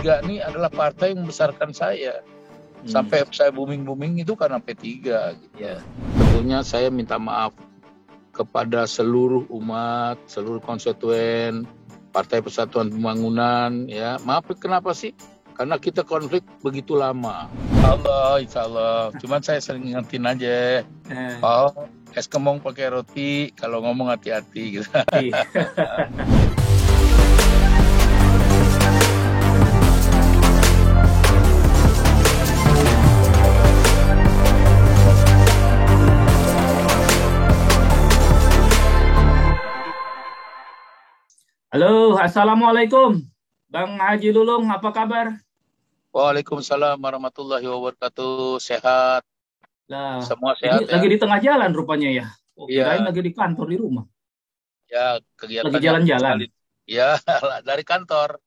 P3 ini adalah partai yang membesarkan saya. Sampai saya booming itu karena P3 gitu. Yeah. Tentunya saya minta maaf kepada seluruh umat, seluruh konstituen Partai Persatuan Pembangunan, ya. Maaf, kenapa sih? Karena kita konflik begitu lama. Insya Allah. Cuman saya sering ngingetin aja. Oh, es kemong pakai roti, kalau ngomong hati-hati gitu. Halo, Assalamualaikum. Bang Haji Lulung, apa kabar? Waalaikumsalam warahmatullahi wabarakatuh. Sehat. Nah, Semua sehat lagi di tengah jalan rupanya ya. Iya. Kirain lagi di kantor di rumah. Ya, kegiatan lagi jalan-jalan. Ya, dari kantor.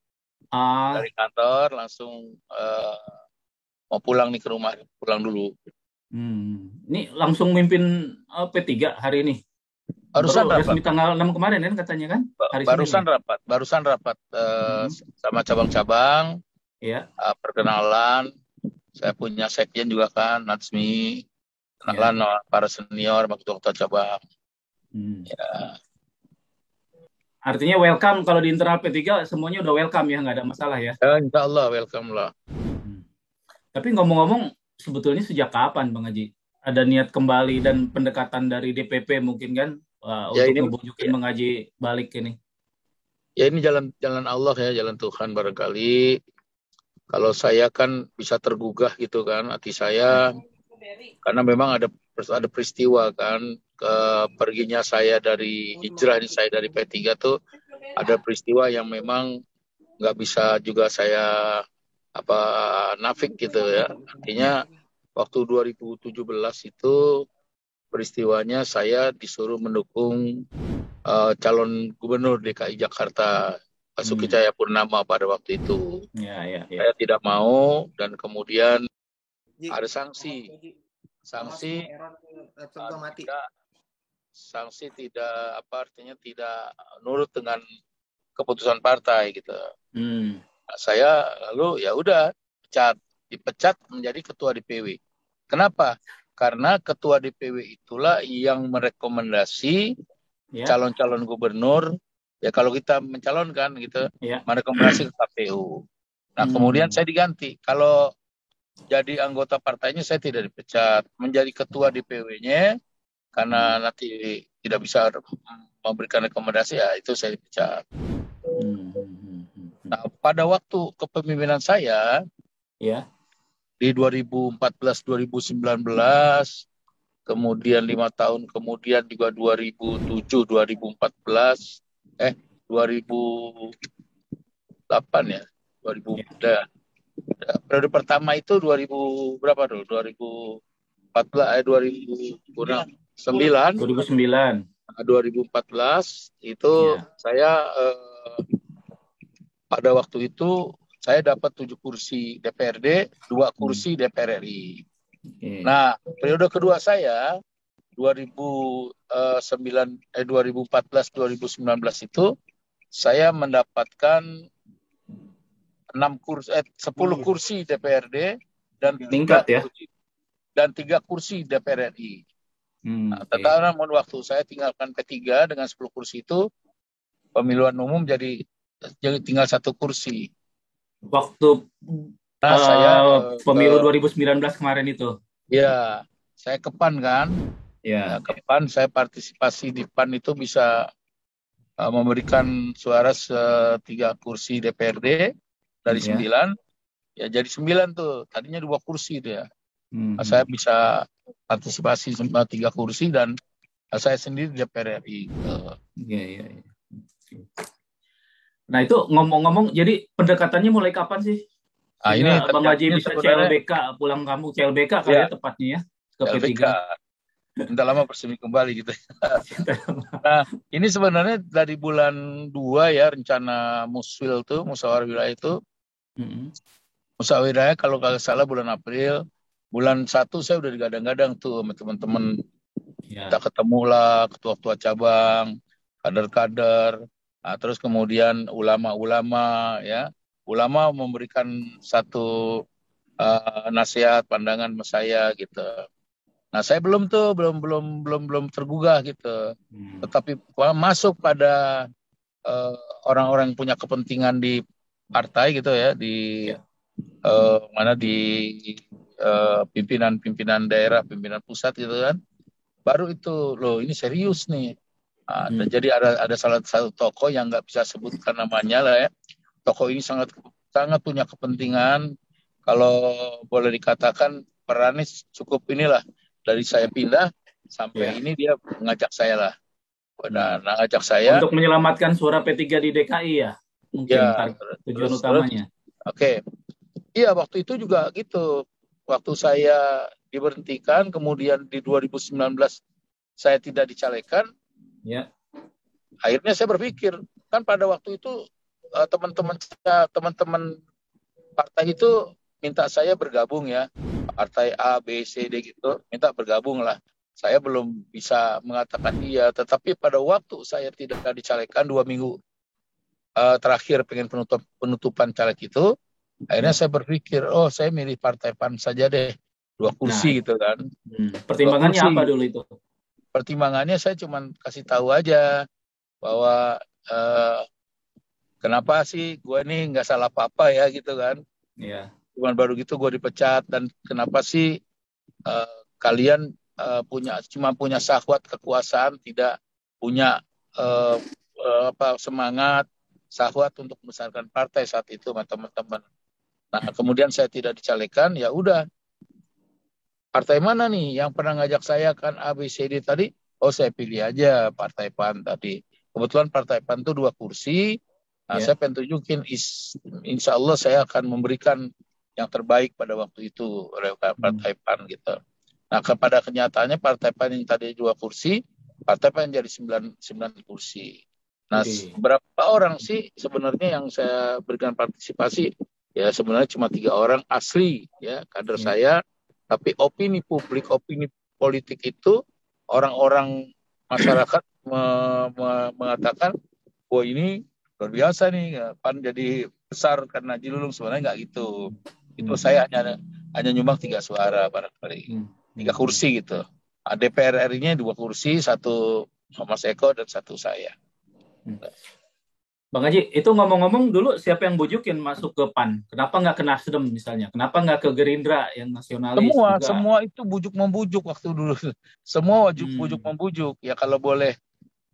Ah. Dari kantor langsung mau pulang nih ke rumah, pulang dulu. Ini langsung mimpin P3 hari ini. Barusan rapat. Resmi tanggal 6 kemarin kan katanya kan? Barusan rapat sama cabang-cabang. Iya. Perkenalan. Saya punya sekjen juga kan, Natsmi. Kenalan para senior, ketua cabang. Ya. Artinya welcome kalau di internal P3 semuanya udah welcome ya, nggak ada masalah ya? Insya Allah welcome lah. Tapi ngomong-ngomong, sebetulnya sejak kapan Bang Haji ada niat kembali dan pendekatan dari DPP mungkin kan untuk ngebujukin Bang Haji balik ini? Ya ini jalan Allah ya, jalan Tuhan barangkali. Kalau saya kan bisa tergugah gitu kan hati saya, karena memang ada peristiwa kan, perginya saya dari hijrah ini, saya dari P3 tuh ada peristiwa yang memang nggak bisa juga saya nafik gitu ya. Artinya waktu 2017 itu peristiwanya saya disuruh mendukung calon gubernur DKI Jakarta, Basuki Cahayapurnama pada waktu itu. Ya. Saya tidak mau dan kemudian ada sanksi tidak artinya tidak nurut dengan keputusan partai gitu. Saya lalu ya udah dipecat menjadi ketua DPW. Kenapa? Karena ketua DPW itulah yang merekomendasi calon-calon gubernur. Ya kalau kita mencalonkan gitu, merekomendasi ke KPU. Nah kemudian saya diganti. Kalau jadi anggota partainya saya tidak dipecat, menjadi ketua DPW-nya karena nanti tidak bisa memberikan rekomendasi, ya itu saya dipecat. Nah pada waktu kepemimpinan saya di 2014-2019, kemudian 5 tahun kemudian juga 2007-2014, 2008 ya, 2000 periode pertama itu 2000 berapa tuh? 2014 2014 itu saya pada waktu itu saya dapat 7 kursi DPRD, 2 kursi DPR RI. Nah, periode kedua saya 2014-2019 itu saya mendapatkan 10 kursi DPRD dan 3 kursi DPR RI. Tetapi namun waktu saya tinggalkan P3 dengan 10 kursi itu, pemilihan umum jadi tinggal 1 kursi. Waktu saya pemilu 2019 kemarin itu. Ya, saya ke PAN kan. Ya, ke PAN saya partisipasi di PAN itu bisa memberikan suara 3 kursi DPRD dari 9. Ya jadi 9 tuh. Tadinya 2 kursi itu ya. Saya bisa partisipasi 3 kursi dan saya sendiri di DPR RI. Iya. Nah itu ngomong-ngomong, jadi pendekatannya mulai kapan sih? Ini Bang Haji bisa CLBK, pulang kamu CLBK kali ya tepatnya ya, ke P3. Minta lama bersemi kembali gitu. Nah ini sebenarnya dari bulan 2 ya, rencana muswil tuh, musyawarah wilayah itu. Musyawarah wilayah kalau kagak salah bulan April. Bulan 1 saya udah digadang-gadang tuh sama teman-teman. Kita ketemu lah ketua-ketua cabang, kader-kader, terus kemudian ulama-ulama ya, ulama memberikan satu nasihat pandangan sama saya gitu. Nah, saya belum tergugah gitu. Tetapi masuk pada orang-orang yang punya kepentingan di partai gitu ya, di mana di pimpinan daerah, pimpinan pusat gitu kan. Baru itu loh, ini serius nih. Dan jadi ada salah satu tokoh yang nggak bisa sebutkan namanya lah ya. Tokoh ini sangat sangat punya kepentingan. Kalau boleh dikatakan perannya cukup inilah, dari saya pindah sampai ini dia mengajak saya lah. Nah, ngajak saya untuk menyelamatkan suara P3 di DKI ya, mungkin tujuan utamanya. Oke. Iya, waktu itu juga gitu. Waktu saya diberhentikan, kemudian di 2019 saya tidak dicalekkan. Ya. Akhirnya saya berpikir, kan pada waktu itu teman-teman partai itu minta saya bergabung ya, partai A, B, C, D gitu, minta bergabung lah. Saya belum bisa mengatakan iya, tetapi pada waktu saya tidak dicalekkan 2 minggu terakhir pengen penutupan caleg itu, akhirnya saya berpikir, oh saya milih Partai PAN saja deh, 2 kursi gitu kan. Pertimbangannya apa dulu itu? Pertimbangannya saya cuma kasih tahu aja bahwa kenapa sih gue ini nggak salah apa-apa ya gitu kan. Iya. Cuman baru gitu gue dipecat, dan kenapa sih kalian cuma punya syahwat kekuasaan, tidak punya semangat syahwat untuk membesarkan partai saat itu sama teman-teman. Nah, kemudian saya tidak dicalekkan, ya udah. Partai mana nih yang pernah ngajak saya kan A, B, C, D tadi? Oh, saya pilih aja Partai PAN tadi. Kebetulan Partai PAN itu 2 kursi. Nah, saya pengen tunjukin, insya Allah saya akan memberikan yang terbaik pada waktu itu oleh Partai PAN gitu. Nah, kepada kenyataannya Partai PAN yang tadi 2 kursi, Partai PAN jadi 9 kursi. Nah, berapa orang sih sebenarnya yang saya berikan partisipasi? Ya, sebenarnya cuma 3 orang asli ya, kader saya. Tapi opini publik, opini politik itu, orang-orang masyarakat mengatakan, wah ini luar biasa nih, PAN jadi besar karena Haji Lulung. Sebenarnya nggak gitu. Itu saya hanya nyumbang 3 suara barangkali, 3 kursi gitu. DPR RI-nya 2 kursi, 1 Mas Eko dan 1 saya. Bang Haji, itu ngomong-ngomong dulu siapa yang bujukin masuk ke PAN? Kenapa nggak ke Nasdem misalnya? Kenapa nggak ke Gerindra yang nasionalis? Semua itu bujuk-membujuk waktu dulu. Semua bujuk-membujuk. Ya kalau boleh,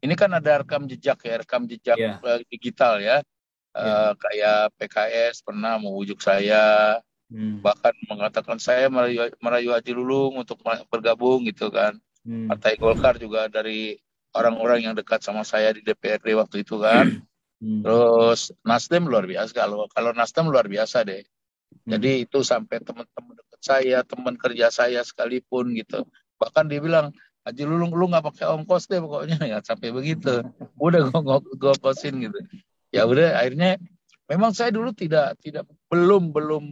ini kan ada rekam jejak digital ya. Kayak PKS pernah membujuk saya, bahkan mengatakan saya merayu Haji Lulung untuk bergabung gitu kan. Partai Golkar juga dari orang-orang yang dekat sama saya di DPRD waktu itu kan. Terus Nasdem luar biasa, kalau Nasdem luar biasa deh. Jadi itu sampai teman-teman dekat saya, teman kerja saya sekalipun gitu. Bahkan dia bilang, Haji Lulung, lu nggak pakai ongkos deh pokoknya, ya sampai begitu. Udah gue ongkosin gitu. Ya udah, akhirnya memang saya dulu belum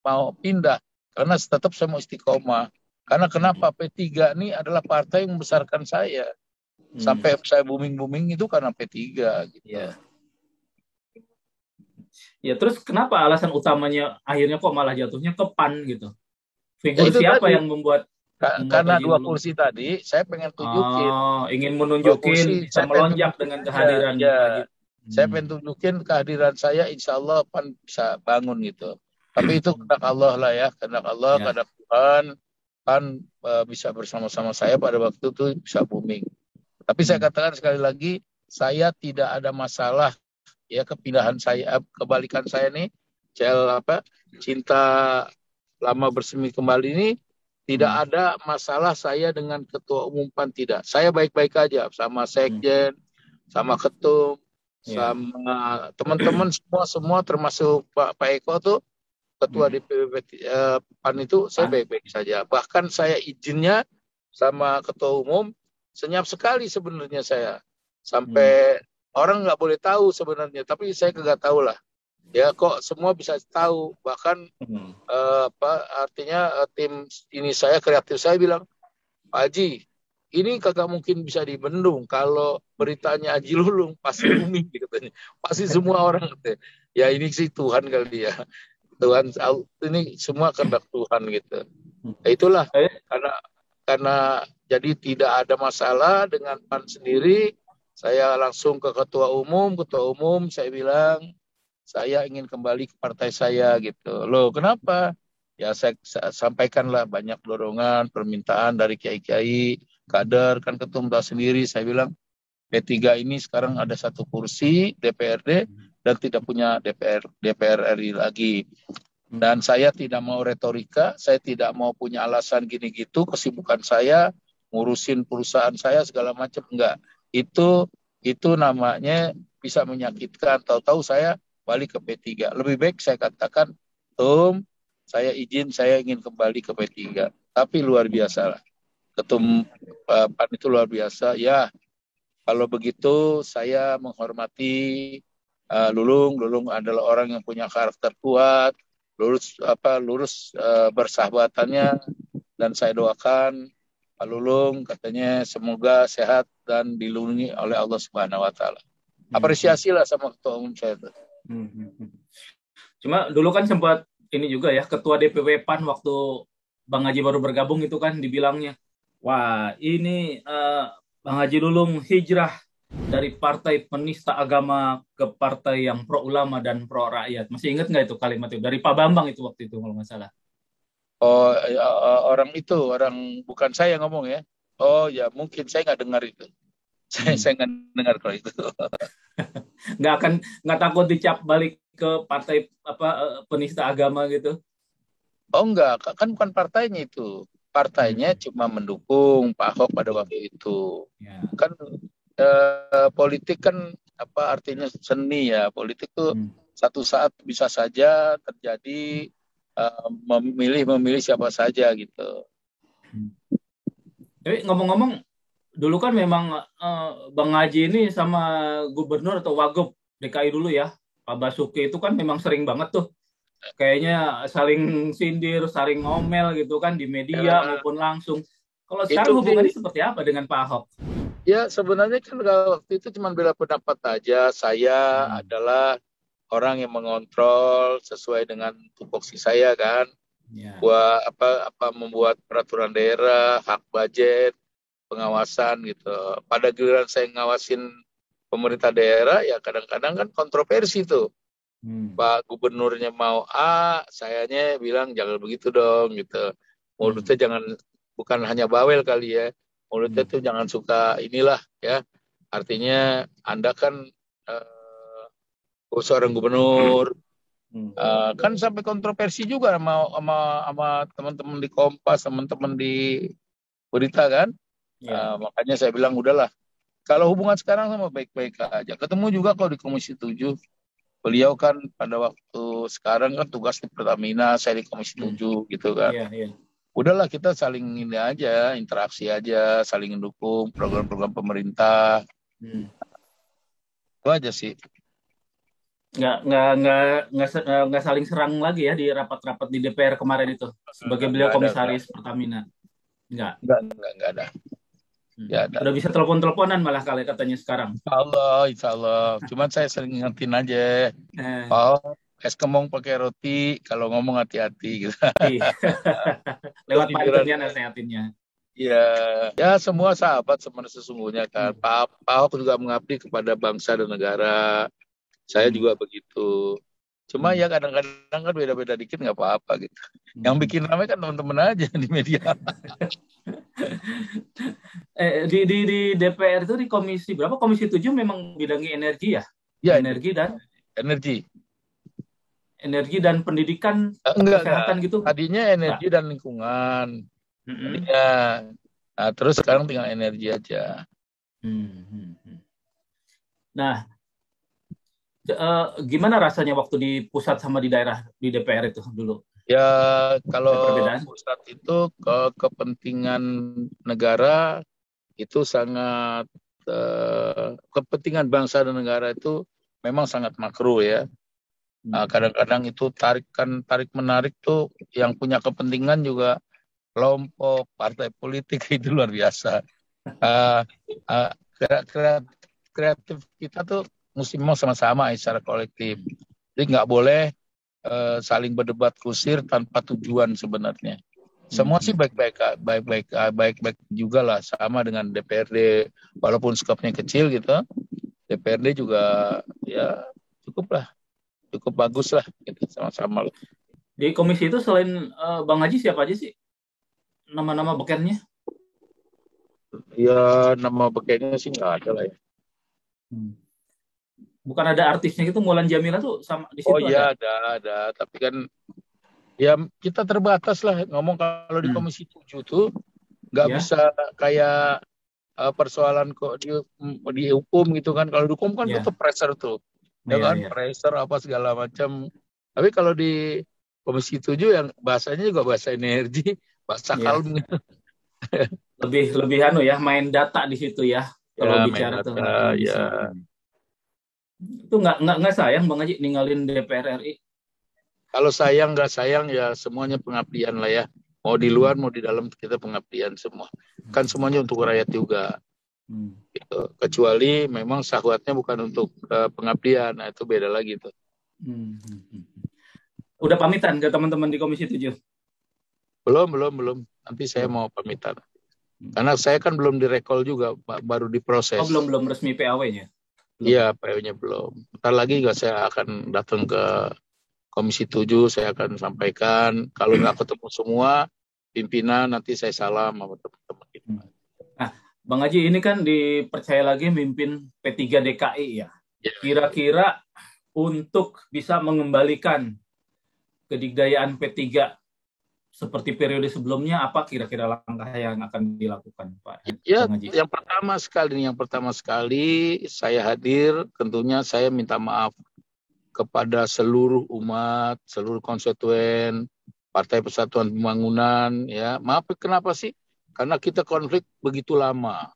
mau pindah karena tetap saya mau istiqomah. Karena kenapa? P3 ini adalah partai yang membesarkan saya. Sampai saya booming itu karena P3 gitu. Ya, terus kenapa alasan utamanya akhirnya kok malah jatuhnya ke PAN gitu? Figur siapa yang membuat karena 2 kursi tadi, saya pengen tunjukin. Ingin menunjukin bisa melonjak dengan kehadiran. Saya pengen tunjukin kehadiran saya, insya Allah PAN bisa bangun gitu. Tapi itu kehendak Allah lah ya, kehendak Allah, kehendak Tuhan. PAN bisa bersama-sama saya pada waktu itu bisa booming. Tapi saya katakan sekali lagi, saya tidak ada masalah ya kepindahan saya, kebalikan saya nih, cinta lama bersemi kembali ini, tidak ada masalah saya dengan ketua umum PAN, tidak. Saya baik-baik aja sama sekjen, sama ketum, sama teman-teman semua termasuk Pak Eko tuh ketua DPP PAN itu, saya baik-baik saja. Bahkan saya izinnya sama ketua umum senyap sekali sebenarnya saya. Sampai orang nggak boleh tahu sebenarnya, tapi saya kagak tahu lah. Ya kok semua bisa tahu, bahkan artinya tim ini saya, kreatif saya bilang, Pak Haji, ini kagak mungkin bisa dibendung, kalau beritanya Haji Lulung pasti booming gitu, pasti semua orang gitu. Ya ini sih Tuhan kali ya. Tuhan, ini semua kehendak Tuhan gitu. Ya itulah karena jadi tidak ada masalah dengan PAN sendiri. Saya langsung ke ketua umum saya bilang saya ingin kembali ke partai saya gitu. Loh, kenapa? Ya saya sampaikanlah banyak dorongan, permintaan dari kiai-kiai, kader, kan ketum tahu sendiri. Saya bilang P3 ini sekarang ada satu kursi DPRD dan tidak punya DPR RI lagi. Dan saya tidak mau retorika, saya tidak mau punya alasan gini gitu, kesibukan saya ngurusin perusahaan saya segala macam enggak. Itu namanya bisa menyakitkan. Tahu-tahu saya balik ke P3. Lebih baik saya katakan, saya izin saya ingin kembali ke P3. Tapi luar biasa lah. Ketum PAN itu luar biasa. Ya, kalau begitu saya menghormati Lulung. Lulung adalah orang yang punya karakter kuat, lurus bersahabatannya, dan saya doakan Pak Lulung katanya semoga sehat dan dilindungi oleh Allah Subhanahu Wa Taala. Apresiasilah sama ketua umum saya itu. Cuma dulu kan sempat ini juga ya, ketua DPW PAN waktu Bang Haji baru bergabung itu kan dibilangnya, wah ini Bang Haji Lulung hijrah dari partai penista agama ke partai yang pro ulama dan pro rakyat. Masih ingat nggak itu kalimat itu? Dari Pak Bambang itu waktu itu kalau nggak salah. Oh, orang bukan saya yang ngomong ya. Oh ya, mungkin saya nggak dengar itu. Saya nggak dengar kalau itu. nggak takut dicap balik ke partai penista agama gitu? Oh enggak, kan bukan partainya itu. Partainya cuma mendukung Pak Ahok pada waktu itu. Ya. Kan politik kan apa artinya seni ya. Politik tuh satu saat bisa saja terjadi memilih siapa saja gitu. Tapi ngomong-ngomong, dulu kan memang Bang Haji ini sama gubernur atau wagub DKI dulu ya, Pak Basuki itu kan memang sering banget tuh. Kayaknya saling sindir, saling ngomel gitu kan di media maupun langsung. Kalau sekarang hubungannya seperti apa dengan Pak Ahok? Ya sebenarnya kan waktu itu cuma bela pendapat aja. Saya adalah orang yang mengontrol sesuai dengan tupoksi saya kan. Ya. Membuat peraturan daerah, hak budget, pengawasan gitu. Pada giliran saya ngawasin pemerintah daerah ya kadang-kadang kan kontroversi tuh. Pak gubernurnya mau A, sayanya bilang jangan begitu dong gitu. Mulutnya bukan hanya bawel kali ya. Mulutnya tuh jangan suka inilah ya. Artinya Anda kan seorang gubernur. Kan sampai kontroversi juga sama teman-teman di Kompas, teman-teman di berita kan. Makanya saya bilang udahlah. Kalau hubungan sekarang sama baik-baik aja. Ketemu juga kalau di Komisi 7. Beliau kan pada waktu sekarang kan tugas di Pertamina, saya di Komisi 7 gitu kan. Udahlah kita saling ini aja, interaksi aja, saling mendukung program-program pemerintah. Itu aja sih. Nggak saling serang lagi ya di rapat-rapat di DPR kemarin itu sebagai beliau komisaris Pertamina. Enggak ada. Ya, udah bisa telepon-teleponan malah kali katanya sekarang. Insya Allah. Cuman saya sering ngingetin aja. Es kemong pakai roti, kalau ngomong hati-hati gitu. Lewat pantunnya nasehatinnya. Ya semua sahabat sebenarnya sesungguhnya kan. Pak Ahok juga mengabdi kepada bangsa dan negara. Saya juga begitu. Cuma ya kadang-kadang kan beda-beda dikit nggak apa-apa gitu. Yang bikin ramai kan teman-teman aja di media. Di DPR itu di komisi berapa? Komisi 7 memang bidangnya energi ya? Ya, energi dan pendidikan, kesehatan gitu. Tadinya energi dan lingkungan. Nah, terus sekarang tinggal energi aja. Nah, gimana rasanya waktu di pusat sama di daerah di DPR itu dulu? Ya, kalau pusat itu kepentingan negara itu sangat kepentingan bangsa dan negara itu memang sangat makro ya. Kadang-kadang itu tarik menarik tuh yang punya kepentingan juga kelompok partai politik itu luar biasa. Kreatif kita tuh mesti memang sama-sama secara kolektif. Jadi nggak boleh saling berdebat kusir tanpa tujuan sebenarnya. Semua sih baik-baik juga lah, sama dengan DPRD, walaupun skopnya kecil gitu. DPRD juga ya cukup bagus lah, gitu, sama-sama lah. Di komisi itu selain Bang Haji siapa aja sih nama-nama bekennya? Ya nama bekennya sih nggak ada lah ya. Bukan ada artisnya gitu, Mulan Jamila tuh sama di situ Oh iya ada. Tapi kan ya kita terbatas lah ngomong kalau di Komisi 7 tuh nggak bisa kayak persoalan kok di hukum gitu kan. Kalau di hukum kan tetap pressure tuh. Ya kan, pressure apa segala macam. Tapi kalau di Komisi 7 yang bahasanya juga bahasa energi, bahasa kalem gitu. Lebih main data di situ ya. Kalau bicara tuh. Ya. Itu nggak sayang Bang Haji ninggalin DPR RI? Kalau sayang nggak sayang ya semuanya pengabdian lah ya. Mau di luar mau di dalam kita pengabdian semua. Kan semuanya untuk rakyat juga. Gitu. Kecuali memang syahwatnya bukan untuk pengabdian, nah itu beda lagi tuh. Udah pamitan ke teman-teman di Komisi 7? Belum. Nanti saya mau pamitan. Karena saya kan belum direkol juga, baru diproses. Oh, belum resmi PAW-nya? Iya, PAW-nya belum. Ntar lagi juga saya akan datang ke Komisi 7, saya akan sampaikan. Kalau nggak ketemu semua pimpinan, nanti saya salam sama teman-teman kita. Nah, Bang Haji ini kan dipercaya lagi mimpin P3 DKI ya. Kira-kira untuk bisa mengembalikan kedikdayaan P3 seperti periode sebelumnya, apa kira-kira langkah yang akan dilakukan, Pak? Ya, yang pertama sekali saya hadir, tentunya saya minta maaf kepada seluruh umat, seluruh konstituen, Partai Persatuan Pembangunan, ya. Maaf, kenapa sih? Karena kita konflik begitu lama.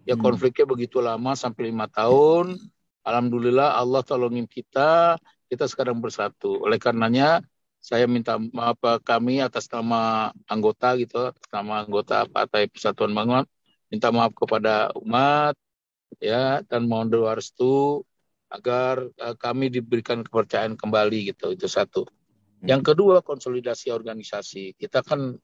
Ya, konfliknya begitu lama sampai 5 tahun. Alhamdulillah Allah tolongin kita sekarang bersatu. Oleh karenanya saya minta maaf kami atas nama anggota gitu, atas nama anggota Partai Persatuan Pembangunan, minta maaf kepada umat ya, dan mohon doa restu agar kami diberikan kepercayaan kembali gitu. Itu satu. Yang kedua, konsolidasi organisasi. Kita kan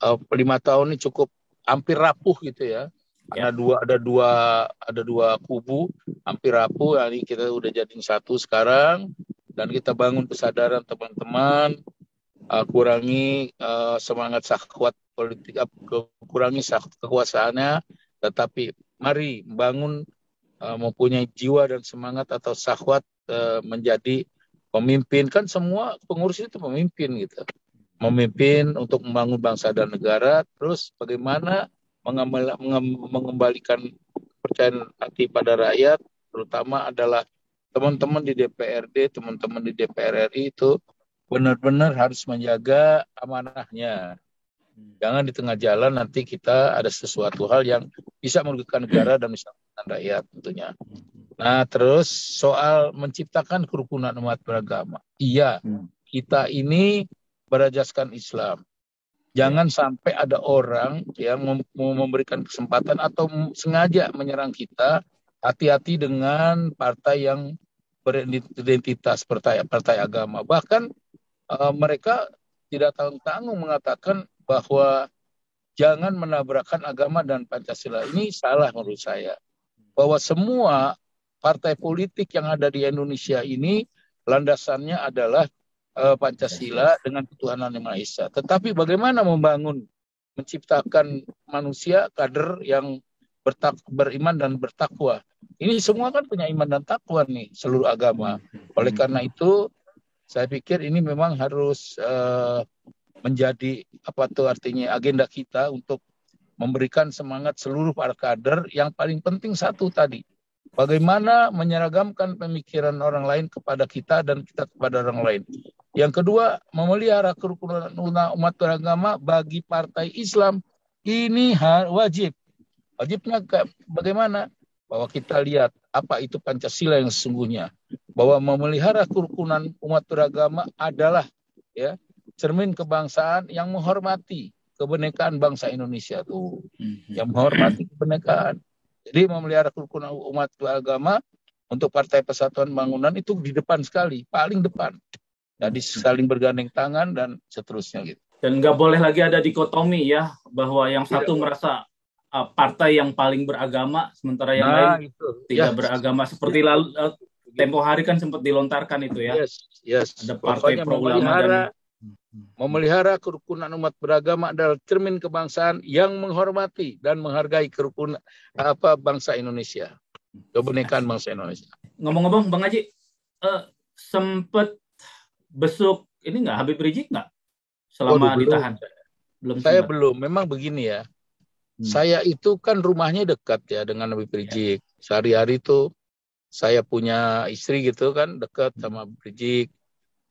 5 tahun ini cukup hampir rapuh gitu ya. Ada dua kubu hampir rapuh. Ini kita udah jadi satu sekarang. Dan kita bangun kesadaran teman-teman, kurangi semangat syahwat politik, kurangi kekuasaannya, tetapi mari bangun mempunyai jiwa dan semangat atau syahwat menjadi pemimpin. Kan semua pengurus itu pemimpin gitu, memimpin untuk membangun bangsa dan negara. Terus bagaimana mengembalikan kepercayaan hati pada rakyat, terutama adalah teman-teman di DPRD, teman-teman di DPR RI itu benar-benar harus menjaga amanahnya. Jangan di tengah jalan nanti kita ada sesuatu hal yang bisa merugikan negara dan bisa merugikan rakyat tentunya. Nah, terus soal menciptakan kerukunan umat beragama. Iya, kita ini berajaskan Islam. Jangan sampai ada orang yang memberikan kesempatan atau sengaja menyerang kita. Hati-hati dengan partai yang beridentitas partai agama. Bahkan mereka tidak tanggung-tanggung mengatakan bahwa jangan menabrakkan agama dan Pancasila. Ini salah menurut saya. Bahwa semua partai politik yang ada di Indonesia ini landasannya adalah Pancasila dengan ketuhanan yang Maha Esa. Tetapi bagaimana menciptakan manusia kader yang beriman dan bertakwa. Ini semua kan punya iman dan takwa nih, seluruh agama. Oleh karena itu, saya pikir ini memang harus menjadi artinya agenda kita untuk memberikan semangat seluruh para kader. Yang paling penting satu tadi, bagaimana menyeragamkan pemikiran orang lain kepada kita dan kita kepada orang lain. Yang kedua, memelihara kerukunan umat beragama bagi partai Islam. Ini wajib. Wajibnya bagaimana? Bahwa kita lihat apa itu Pancasila yang sesungguhnya. Bahwa memelihara kerukunan umat beragama adalah ya cermin kebangsaan yang menghormati kebenekaan bangsa Indonesia tuh. Yang menghormati kebenekaan. Jadi memelihara kerukunan umat beragama untuk Partai Persatuan Pembangunan itu di depan sekali, paling depan. Jadi saling bergandeng tangan dan seterusnya gitu. Dan nggak boleh lagi ada dikotomi ya, bahwa yang satu merasa partai yang paling beragama, sementara yang lain tidak beragama. Seperti lalu tempo hari kan sempat dilontarkan itu ya. Yes. Ada partai pro ulama dan memelihara kerukunan umat beragama adalah cermin kebangsaan yang menghormati dan menghargai kerukunan bangsa Indonesia, kebenekaan bangsa Indonesia. Ngomong-ngomong, Bang Haji, sempat besuk ini nggak Habib Rizik nggak selama ditahan? Saya belum. Memang begini ya. Saya itu kan rumahnya dekat ya dengan Habib Rizik. Sehari-hari tuh saya punya istri gitu kan dekat sama Habib Rizik.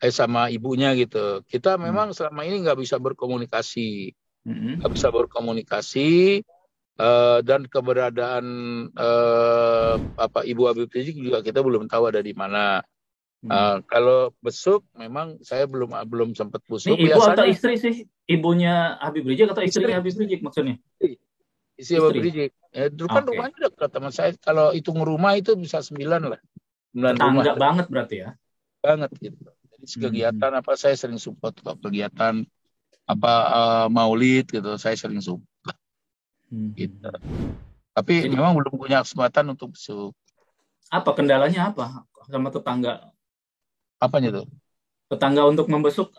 Sama ibunya gitu. Kita memang selama ini nggak bisa berkomunikasi. Dan keberadaan Ibu Habib Rizik juga kita belum tahu ada di mana. Kalau besuk memang saya belum sempat busuk. Ini ibu atau istri sih? Ibunya Habib Rizik atau istrinya Habib Rizik maksudnya? Istri Habib Rizik. Dulu kan rumahnya dekat sama saya. Kalau hitung rumah itu bisa 9 lah. 9 tetangga banget berarti ya? Banget gitu. Kegiatan saya sering support kegiatan maulid gitu, saya sering support gitu. Tapi memang belum punya kesempatan untuk besuk. Apa kendalanya apa sama tetangga? Apanya tuh? Tetangga untuk membesuk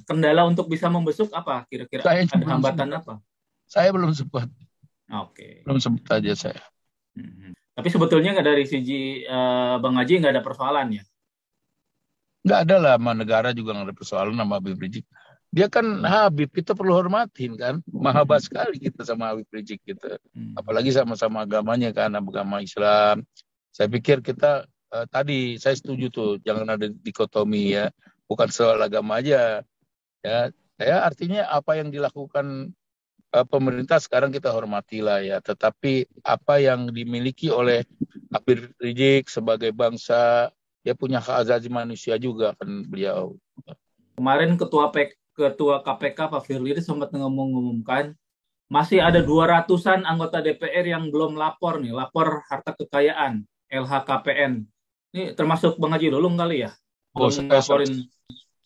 kendala untuk bisa membesuk apa kira-kira? Ada hambatan apa? Saya belum sempat. Oke. Belum sempat aja saya. Tapi sebetulnya nggak dari segi Bang Haji nggak ada persoalan ya? Nggak ada lah, sama negara juga nggak ada persoalan sama Habib Rizik. Dia kan Habib, kita perlu hormatin kan. Mahabah sekali kita sama Habib Rizik gitu. Apalagi sama-sama agamanya kan, agama Islam. Saya pikir kita tadi saya setuju tuh, jangan ada dikotomi ya. Bukan soal agama aja. Ya, artinya apa yang dilakukan pemerintah sekarang kita hormatilah ya. Tetapi apa yang dimiliki oleh Habib Rizik sebagai bangsa, dia punya hak asasi manusia juga kan beliau. Kemarin Ketua KPK Pak Firly sempat mengumumkan masih ada 200-an anggota DPR yang belum lapor lapor harta kekayaan LHKPN. Ini termasuk Bang Haji Lulung kali ya?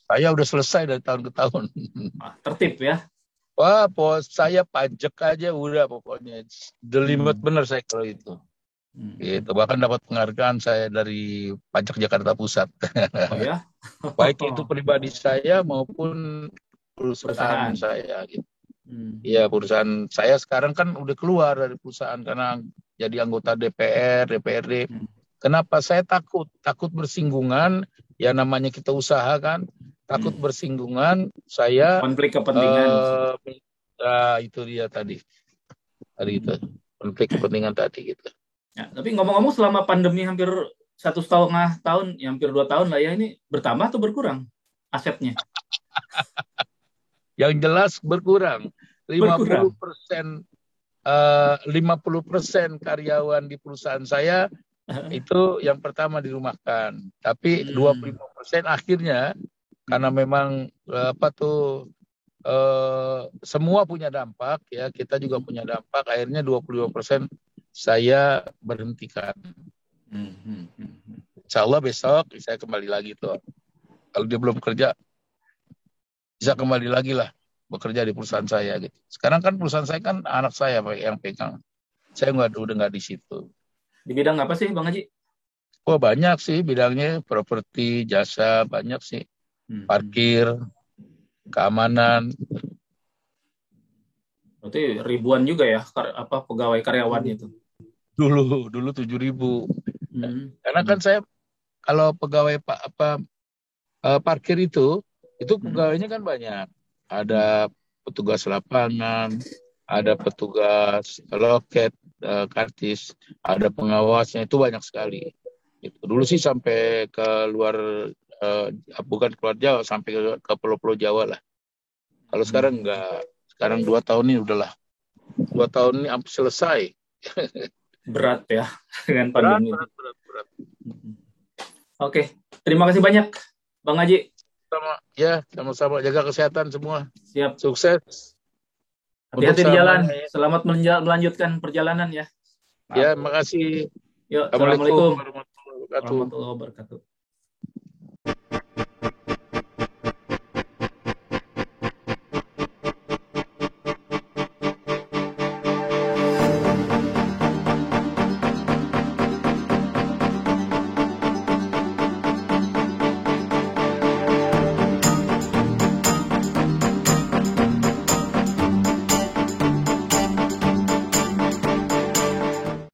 Saya udah selesai dari tahun ke tahun. Tertib ya? Wah, saya pajak aja udah pokoknya. Delimat bener saya kalau itu. Gitu. Bahkan dapat penghargaan saya dari Pajak Jakarta Pusat. Oh ya? Baik itu pribadi saya maupun perusahaan saya. Gitu. Ya, perusahaan saya sekarang kan udah keluar dari perusahaan karena jadi anggota DPR, DPRD. Kenapa saya takut? Takut bersinggungan. Ya namanya kita usaha kan. Takut bersinggungan. Saya konflik kepentingan. Itu dia tadi. Itu konflik kepentingan tadi gitu. Ya, tapi ngomong-ngomong selama pandemi hampir 1,5 tahun, ya hampir 2 tahun lah ya, ini bertambah atau berkurang asetnya? Yang jelas berkurang. 50% karyawan di perusahaan saya itu yang pertama dirumahkan. Tapi 25% akhirnya karena memang semua punya dampak ya, kita juga punya dampak. Akhirnya 25% saya berhentikan. Insya Allah besok saya kembali lagi tuh. Kalau dia belum kerja, bisa kembali lagi lah bekerja di perusahaan saya gitu. Sekarang kan perusahaan saya kan anak saya yang pegang. Saya udah nggak di situ. Di bidang apa sih Bang Haji? Banyak sih bidangnya, properti, jasa, banyak sih. Parkir, keamanan. Berarti ribuan juga ya pegawai karyawannya itu. Dulu 7.000. Karena kan saya kalau pegawai parkir itu pegawainya kan banyak. Ada petugas lapangan, ada petugas loket, kartis, ada pengawasnya, itu banyak sekali. Dulu sih sampai ke luar, bukan keluar Jawa, sampai ke pulau-pulau Jawa lah. Kalau sekarang enggak. Sekarang 2 tahun ini udahlah. 2 tahun ini hampir selesai. Berat ya dengan pandemi. Berat. Oke, terima kasih banyak Bang Haji. Sama-sama. Jaga kesehatan semua. Siap. Sukses. Hati-hati di jalan. Selamat melanjutkan perjalanan ya. Ya, makasih. Yuk, Assalamualaikum. wabarakatuh. warahmatullahi wabarakatuh.